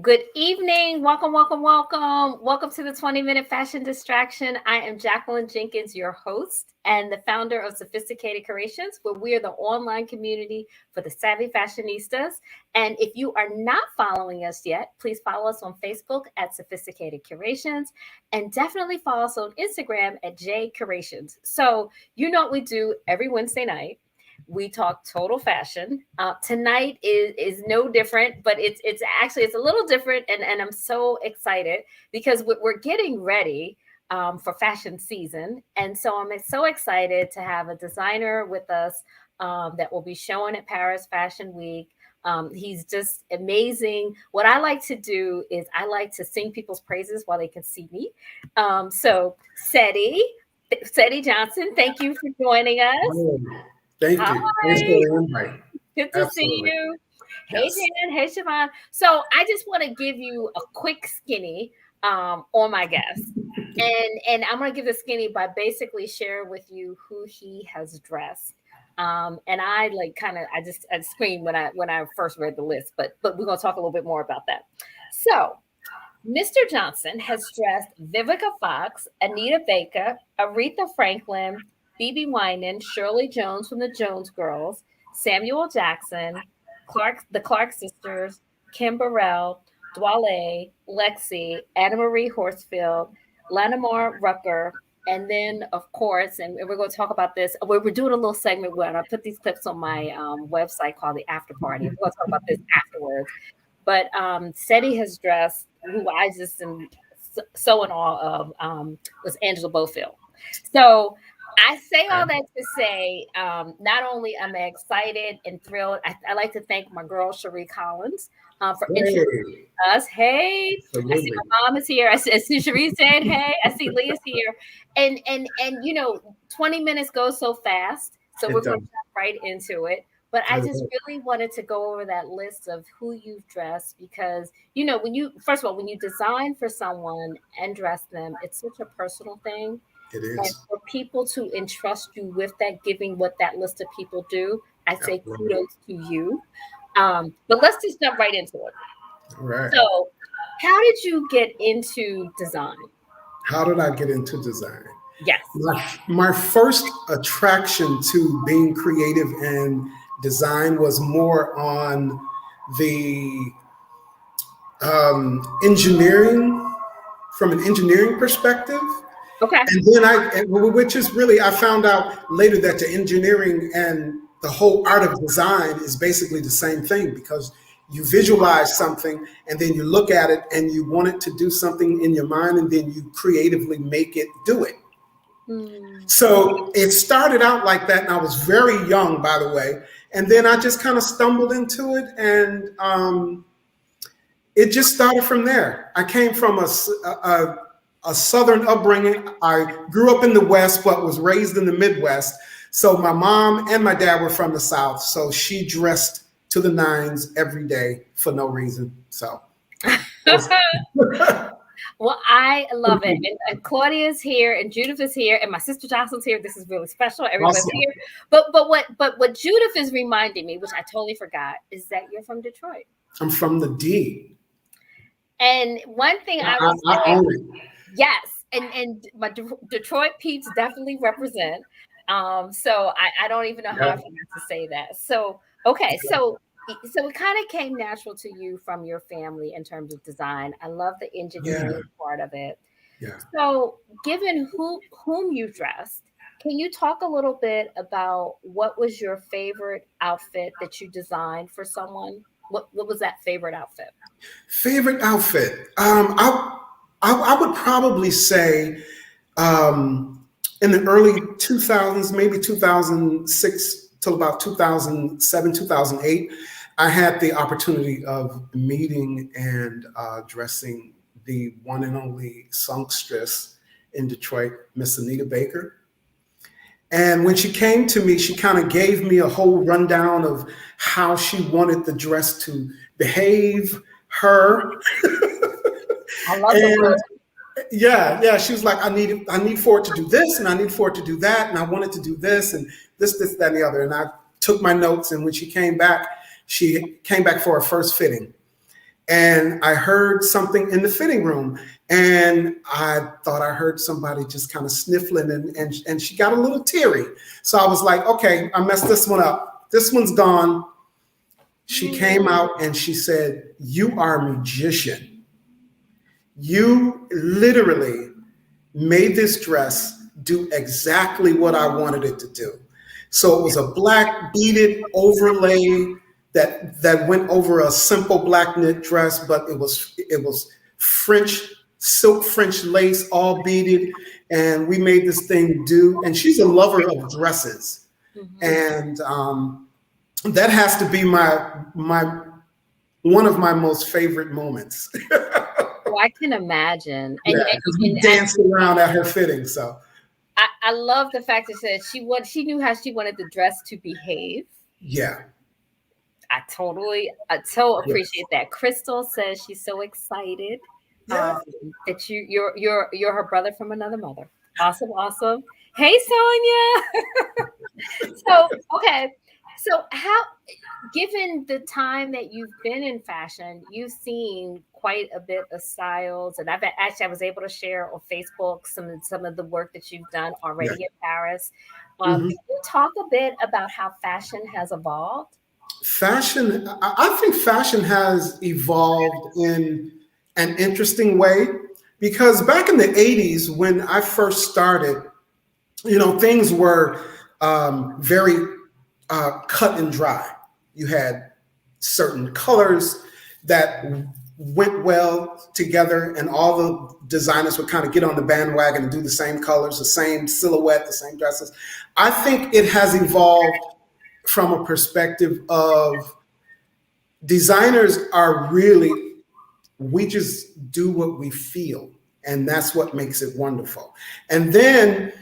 Good evening. Welcome, welcome, welcome. Welcome to the 20-minute fashion distraction. I am Jacqueline Jenkins, your host and the founder of Sophisticated Creations, where we are the online community for the savvy fashionistas. And if you are not following us yet, please follow us on Facebook at Sophisticated Creations and definitely follow us on Instagram at J Creations. So you know what we do every Wednesday night. We talk total fashion. Tonight is no different, but it's actually it's a little different, and I'm so excited because we're getting ready for fashion season, and so I'm so excited to have a designer with us that will be showing at Paris Fashion Week. He's just amazing. What I like to do is I like to sing people's praises while they can see me. So Cedi Johnson, thank you for joining us. Oh, thank you. Thanks for Hi, the invite. good to see Absolutely. you. Hey Yes. Jan, hey Siobhan. So I just want to give you a quick skinny on my guest. And I'm gonna give the skinny by basically sharing with you who he has dressed. And I like kind of I screamed when I first read the list, but we're gonna talk a little bit more about that. So Mr. Johnson has dressed Vivica Fox, Anita Baker, Aretha Franklin, Phoebe Winan, Shirley Jones from the Jones Girls, Samuel Jackson, the Clark sisters, Kim Burrell, Dwale, Lexi, Anna Marie Horsfield, Lanimar Rucker, and then, of course, and we're going to talk about this. We're doing a little segment where I put these clips on my website called the After Party. We're going to talk about this afterwards. But Seti has dressed, who I just am so in awe of, was Angela Bofield. So I say all that to say, not only am I excited and thrilled, I like to thank my girl Cherie Collins for introducing Hey, us. Hey, I see absolutely. my mom is here. I see Cherie said, "Hey," I see Leah's here, and 20 minutes goes so fast, so we're It going does. to jump right into it. But I I just love really wanted to go over that list of who you've dressed because when you first of all when you design for someone and dress them, it's such a personal thing, it and is. for people to entrust you with that, giving what that list of people do, I say Absolutely. kudos to you. But let's just jump right into it. All right. So, how did you get into design? How did I get into design? Yes. My first attraction to being creative and design was more on the engineering, from an engineering perspective. Okay. And then which is really, I found out later that the engineering and the whole art of design is basically the same thing because you visualize something and then you look at it and you want it to do something in your mind and then you creatively make it do it. Hmm. So it started out like that, and I was very young, by the way. And then I just kind of stumbled into it, and it just started from there. I came from a southern upbringing. I grew up in the West, but was raised in the Midwest. So my mom and my dad were from the South. So she dressed to the nines every day for no reason. So Well, I love it. And Claudia's here, and Judith is here, and my sister Jocelyn's here. This is really special. Everyone's awesome. here. But what Judith is reminding me, which I totally forgot, is that you're from Detroit. I'm from the D. And one thing I will I say, own it. yes, and my Detroit peeps definitely represent. So I don't even know how I Yep. forgot to say that. So okay, so it kind of came natural to you from your family in terms of design. I love the Yeah. engineering part of it. Yeah. So, given whom you dressed, can you talk a little bit about what was your favorite outfit that you designed for someone? What was that favorite outfit? Favorite outfit. I would probably say in the early 2000s, maybe 2006 till about 2007, 2008, I had the opportunity of meeting and dressing the one and only songstress in Detroit, Miss Anita Baker. And when she came to me, she kind of gave me a whole rundown of how she wanted the dress to behave, her. I love the And word. yeah, she was like, I need for it to do this, and I need for it to do that, and I wanted to do this, and this, that, and the other. And I took my notes, and when she came back for her first fitting. and I heard something in the fitting room, and I thought I heard somebody just kind of sniffling, and she got a little teary. So I was like, okay, I messed this one up. This one's gone. She came out and she said, "You are a magician. You literally made this dress do exactly what I wanted it to do." So it was a black beaded overlay that went over a simple black knit dress, but it was French silk French lace, all beaded, and we made this thing do. And she's a lover of dresses, and that has to be my one of my most favorite moments. Oh, I can imagine. Yeah, because we danced around at her fitting. So I love the fact that she knew how she wanted the dress to behave. yeah. I so appreciate that. Crystal says she's so excited Yeah. that you're her brother from another mother. Awesome, awesome. Hey, Sonia. So okay, so how, given the time that you've been in fashion, you've seen quite a bit of styles, and I was able to share on Facebook some of the work that you've done already Yeah. in Paris. Can Mhm. you talk a bit about how fashion has evolved? Fashion, I think fashion has evolved in an interesting way because back in the 80s, when I first started, things were very cut and dry. You had certain colors that went well together, and all the designers would kind of get on the bandwagon and do the same colors, the same silhouette, the same dresses. I think it has evolved from a perspective of designers are really, we just do what we feel, and that's what makes it wonderful. And then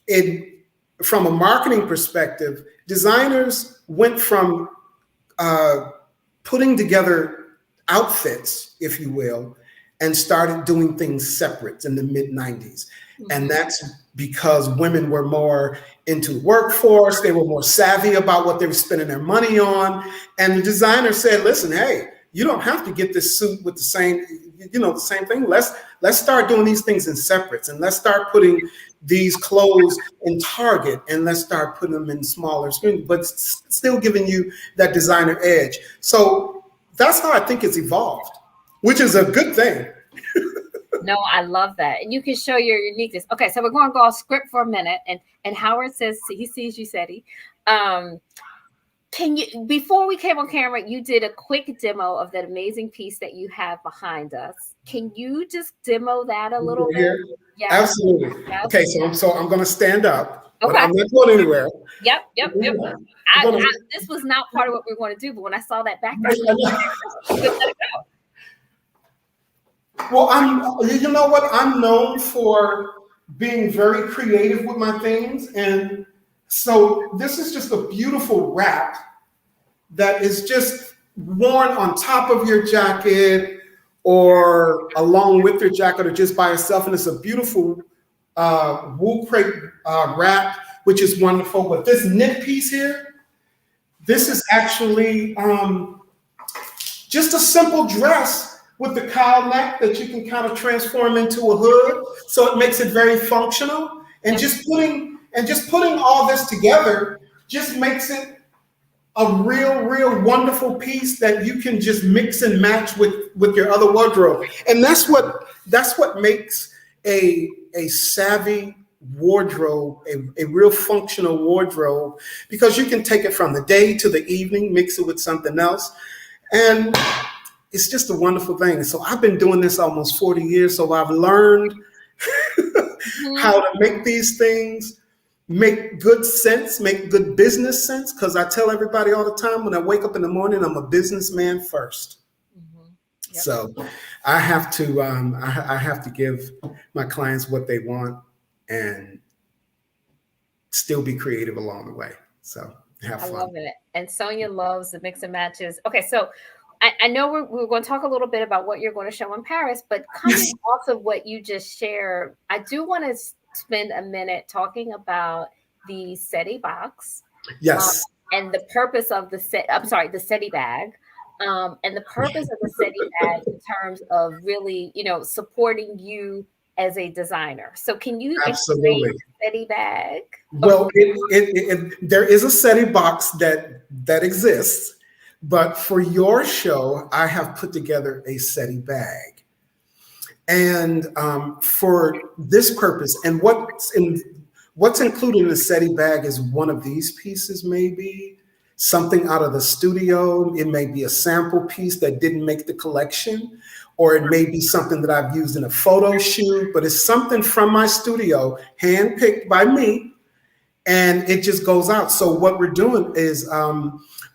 it from a marketing perspective, designers went from putting together outfits, if you will, and started doing things separate in the mid 90s. And that's because women were more into workforce, they were more savvy about what they were spending their money on. And the designer said, listen, hey, you don't have to get this suit with the same thing. Let's start doing these things in separates, and let's start putting these clothes in Target, and let's start putting them in smaller screens, but still giving you that designer edge. So that's how I think it's evolved, which is a good thing. No, I love that. And you can show your uniqueness. Okay, so we're going to go off script for a minute. And Howard says he sees you, Cedi. Can you, before we came on camera, you did a quick demo of that amazing piece that you have behind us. Can you just demo that a little bit? Yes. Absolutely. Yes. Okay, so I'm going to stand up, but I'm not going anywhere. Yep. This was not part of what we were going to do, but when I saw that back there, let it go. Well, you know what? I'm known for being very creative with my things. And so this is just a beautiful wrap that is just worn on top of your jacket or along with your jacket or just by itself. And it's a beautiful wool crepe wrap, which is wonderful. But this knit piece here, this is actually just a simple dress with the cowl neck that you can kind of transform into a hood. So it makes it very functional. And just putting all this together just makes it a real wonderful piece that you can just mix and match with your other wardrobe. And that's what makes a savvy wardrobe a real functional wardrobe, because you can take it from the day to the evening, mix it with something else. And it's just a wonderful thing. So I've been doing this almost 40 years. So I've learned how to make these things make good sense, make good business sense. Because I tell everybody all the time, when I wake up in the morning, I'm a businessman first. Yep. So I have to give my clients what they want and still be creative along the way. So have fun. I love it. And Sonia loves the mix and matches. Okay, so I know we're going to talk a little bit about what you're going to show in Paris, but coming off of what you just shared, I do want to spend a minute talking about the Cedi box. Yes. And the purpose of the Cedi bag. And the purpose of the Cedi bag in terms of really, supporting you as a designer. So can you explain Absolutely. the Cedi bag? Well, there is a SETI box that exists, but for your show, I have put together a SETI bag, and for this purpose, and what's included in the SETI bag is one of these pieces, maybe something out of the studio. It may be a sample piece that didn't make the collection, or it may be something that I've used in a photo shoot, but it's something from my studio, handpicked by me, and it just goes out. So what we're doing is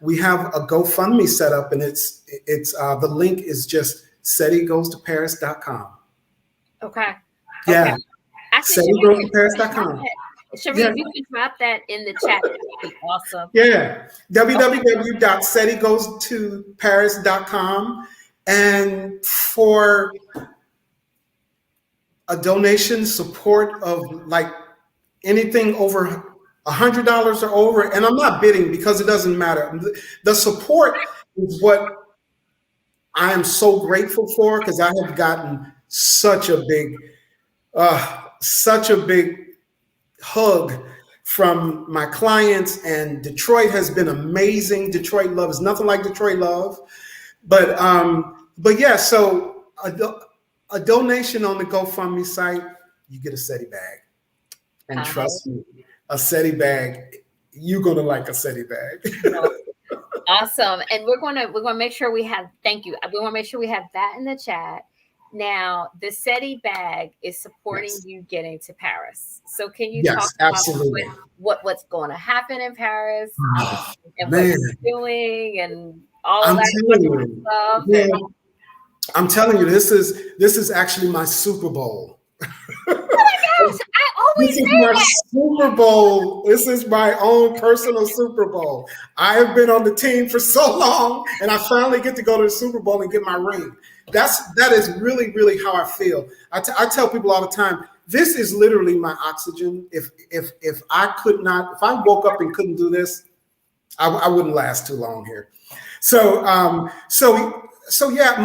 we have a GoFundMe set up, and it's the link is just cedigoestoparis.com. Okay. Yeah. Actually, cedigoestoparis.com. Sheree, Yeah. if you can drop that in the chat, that would be awesome. Yeah. www.cedigoestoparis.com. And for a donation support of like anything over $100 or over, and I'm not bidding because it doesn't matter. The support is what I am so grateful for, because I have gotten such a big hug from my clients, and Detroit has been amazing. Detroit love is nothing like Detroit love, but yeah. So a donation on the GoFundMe site, you get a SETI bag. And trust me, a SETI bag, you're gonna like a SETI bag. Awesome. And we're gonna make sure we have, thank you. We want to make sure we have that in the chat. Now, the SETI bag is supporting you getting to Paris. So can you talk about what's going to happen in Paris, and what you're doing, and all of that stuff? Yeah, I'm telling you, this is actually my Super Bowl. This is my Super Bowl. This is my own personal Super Bowl. I have been on the team for so long, and I finally get to go to the Super Bowl and get my ring. That is really, really how I feel. I tell people all the time, this is literally my oxygen. If I woke up and couldn't do this, I wouldn't last too long here. So yeah,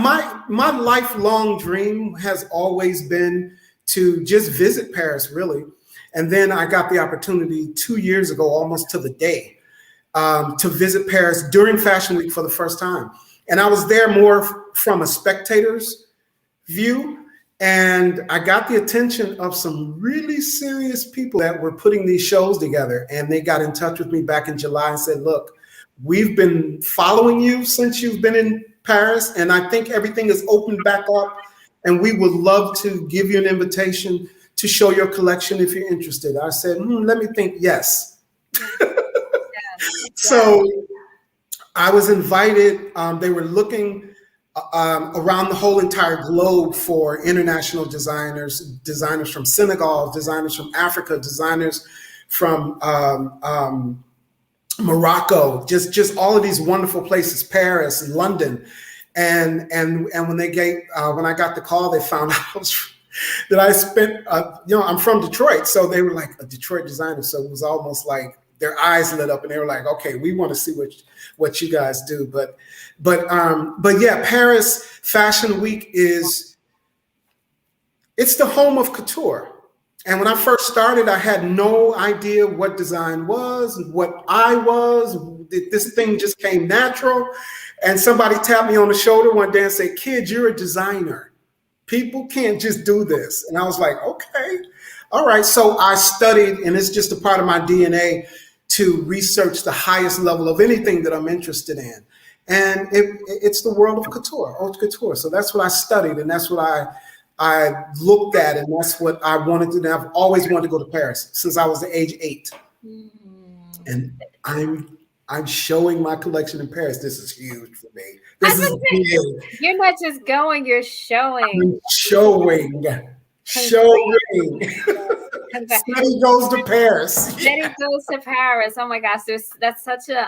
my lifelong dream has always been to just visit Paris, really. And then I got the opportunity 2 years ago, almost to the day, to visit Paris during Fashion Week for the first time. And I was there more from a spectator's view. And I got the attention of some really serious people that were putting these shows together. And they got in touch with me back in July and said, look, we've been following you since you've been in Paris, and I think everything is opened back up. And we would love to give you an invitation to show your collection if you're interested. I said, let me think, yes. So I was invited. They were looking around the whole entire globe for international designers from Senegal, designers from Africa, designers from Morocco, just all of these wonderful places, Paris and London. And when I got the call, they found out that I spent, I'm from Detroit. So they were like, a Detroit designer. So it was almost like their eyes lit up and they were like, okay, we want to see what you guys do. But yeah, Paris Fashion Week it's the home of couture. And when I first started, I had no idea what design was, what I was. This thing just came natural. And somebody tapped me on the shoulder one day and said, kid, you're a designer. People can't just do this. And I was like, okay, all right. So I studied, and it's just a part of my DNA to research the highest level of anything that I'm interested in. And it's the world of couture, haute couture. So that's what I studied, and that's what I looked at, and that's what I wanted to do. I've always wanted to go to Paris since I was the age 8. And I'm showing my collection in Paris. This is huge for me. This is big. You're not just going, you're showing. I'm showing. Cedi goes to Paris. Cedi goes to Paris. Oh my gosh, that's such a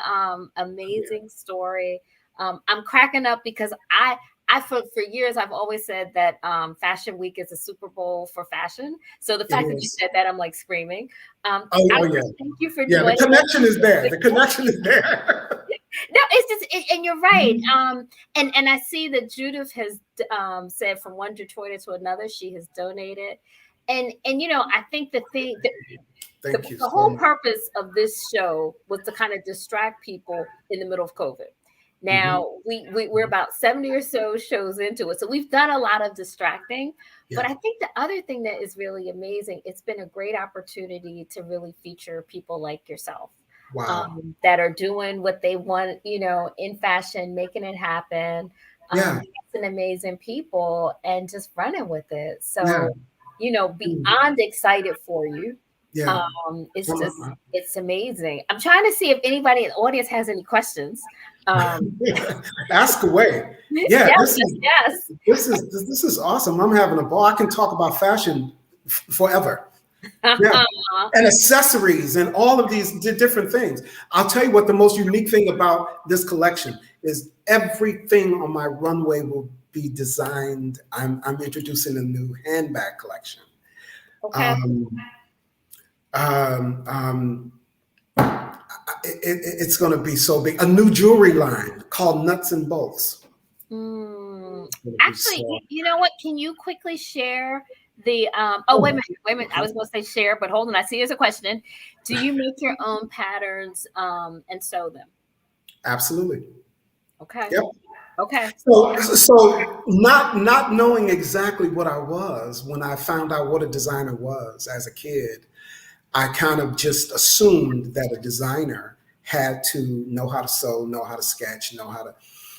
amazing story. I'm cracking up because I for years I've always said that Fashion Week is a Super Bowl for fashion. So the fact that you said that, I'm like screaming. Yeah. Thank you for doing the connection is there. The connection is there. No, it's just, and you're right. And I see that Judith has said from one Detroiter to another, she has donated, and I think the thing that Thank you the so whole much. purpose of this show was to kind of distract people in the middle of COVID. Mhm. Now we're about 70 or so shows into it, so we've done a lot of distracting. But Yeah. I think the other thing that is really amazing, it's been a great opportunity to really feature people like yourself, Wow. that are doing what they want, in fashion, making it happen, Yeah. and amazing people, and just running with it. Yeah. So, Mm. beyond excited for you. Yeah. It's just, I'm- it's amazing. I'm trying to see if anybody in the audience has any questions. Ask away. Yeah, Yes, yes, yes. this is awesome. I'm having a ball. I can talk about fashion forever. Yeah, and accessories and all of these different things. I'll tell you what the most unique thing about this collection is everything on my runway will be designed. I'm introducing a new handbag collection. Okay. Um, um, um, it's going to be so big. A new jewelry line called Nuts and Bolts. Mm, It's going to be actually, so. you know what? Can you quickly share the oh, wait a Oh, minute, wait a minute. I okay. was gonna say share, but hold on. I see there's a question. Do you make your own patterns and sew them? Absolutely. Okay. Yep. Okay. So not knowing exactly what I was when I found out what a designer was as a kid, I kind of just assumed that a designer had to know how to sew, know how to sketch, know how to.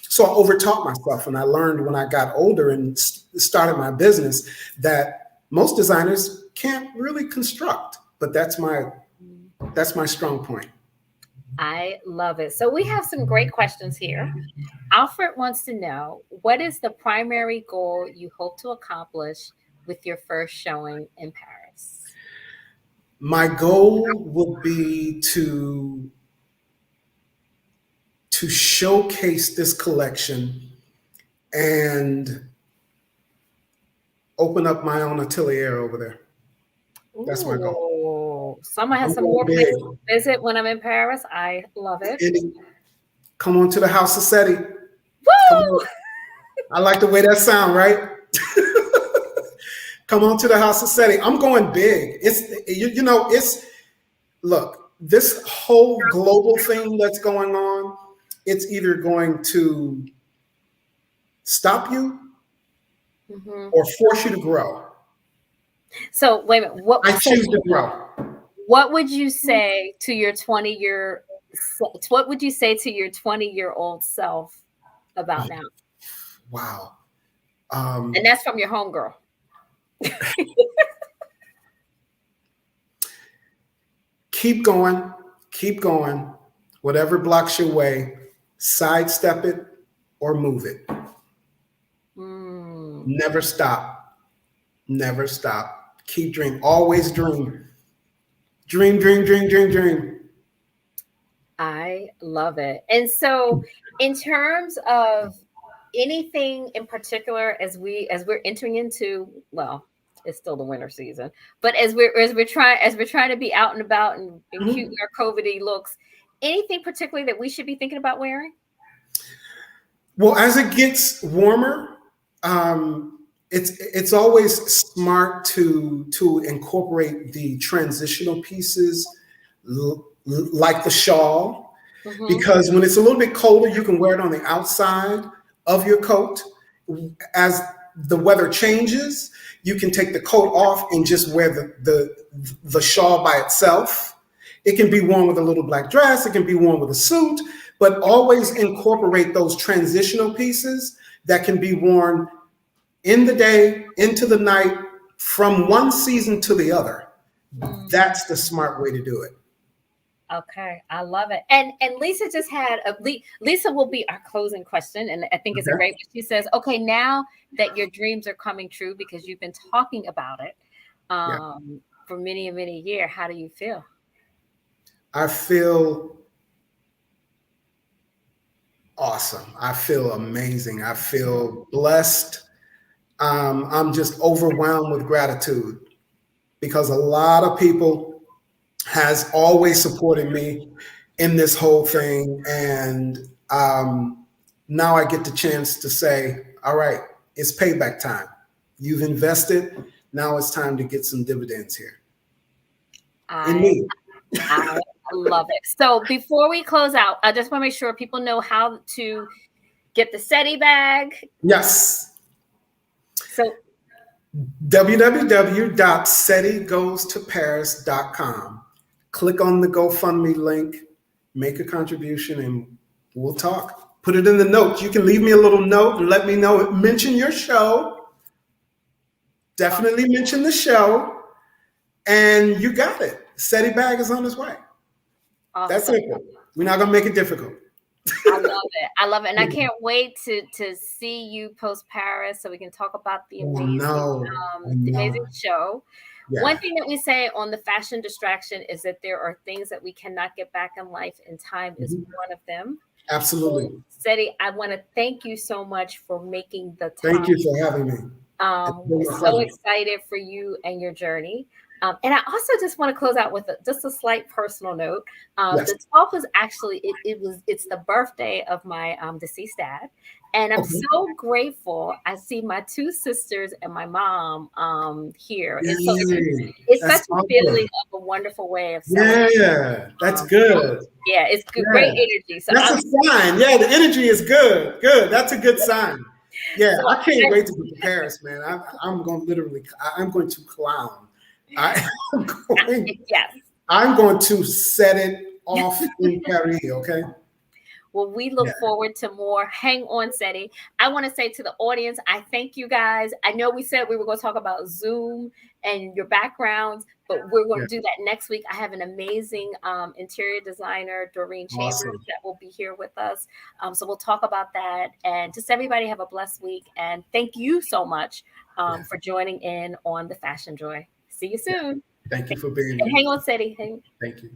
So I overtaught myself, and I learned when I got older and started my business that most designers can't really construct, but that's my strong point. I love it. So we have some great questions here. Alfred wants to know, what is the primary goal you hope to accomplish with your first showing in Paris? My goal would be to showcase this collection and open up my own atelier over there. That's my goal. Ooh, someone has I'm some going more places big. to visit when I'm in Paris. I love it. Eddie, come on to the house of Cedi. Come Woo! on. I like the way that sound, right? Come on to the house of Cedi. I'm going big. It's look, this whole global thing that's going on, it's either going to stop you Mhm. or force you to grow. So wait a minute. I choose to grow. What would you say to your 20-year what would you say to your 20-year-old self about now? Wow. And Um, that's from your homegirl. keep going, keep going. Whatever blocks your way, sidestep it or move it. Mm, Never stop. Never stop. Keep dreaming. Always dream. Dream, dream, dream, dream, dream. I love it. And so in terms of anything in particular, as we're entering into, well, it's still the winter season, but as we're trying to be out and about and cute in Mhm. our COVID looks, anything particularly that we should be thinking about wearing? Well, as it gets warmer, it's always smart to incorporate the transitional pieces, like the shawl, Hmm. because when it's a little bit colder, you can wear it on the outside of your coat. As the weather changes, you can take the coat off and just wear the shawl by itself. It can be worn with a little black dress, it can be worn with a suit, but always incorporate those transitional pieces that can be worn in the day, into the night, from one season to the other. That's the smart way to do it. Okay, I love it. And Lisa just had Lisa will be our closing question, and I think it's a Okay. great one. She says, "Okay, now that your dreams are coming true because you've been talking about it Yeah. for many and many years, how do you feel?" I feel awesome. I feel amazing. I feel blessed. I'm just overwhelmed with gratitude because a lot of people has always supported me. in this whole thing. And now I get the chance to say, all right, it's payback time. You've invested. Now it's time to get some dividends here. In me. I love it. So before we close out, I just want to make sure people know how to get the Cedi bag. Yes. So www.cedigoestoparis.com. Click on the GoFundMe link, make a contribution, and we'll talk. Put it in the notes. You can leave me a little note and let me know. Mention your show. Definitely mention the show. And you got it. Cedi bag is on its way. Awesome. That's simple. We're not going to make it difficult. I love it. I love it. And I can't wait to see you post Paris so we can talk about the amazing, the amazing show. Yeah. One thing that we say on the Fashion Distraction is that there are things that we cannot get back in life, and time is one of them. Absolutely. So, Cedi, I want to thank you so much for making the time. Thank you for having me. We're so excited for you and your journey. And I also just want to close out with just a slight personal note. Yes. The 12th was actually, it's the birthday of my deceased dad. And I'm so grateful. I see my two sisters and my mom here. And so it's such a feeling of a wonderful way of celebrating. Yeah, that's good. Yeah, it's good, great energy. So that's a sign. Yeah, the energy is good. Good. That's a good sign. Yeah, so I can't wait to go to Paris, man. I'm going to clown. I'm going to set it off in Paris, okay? Well, we look forward to more. Hang on, Cedi. I want to say to the audience, I thank you guys. I know we said we were going to talk about Zoom and your backgrounds, but we're going to do that next week. I have an amazing interior designer, Doreen Chambers, that will be here with us. So we'll talk about that. And just everybody have a blessed week. And thank you so much for joining in on the Fashion Joy. See you soon. Thank you for being here. Hang on, Cedi. Thank you.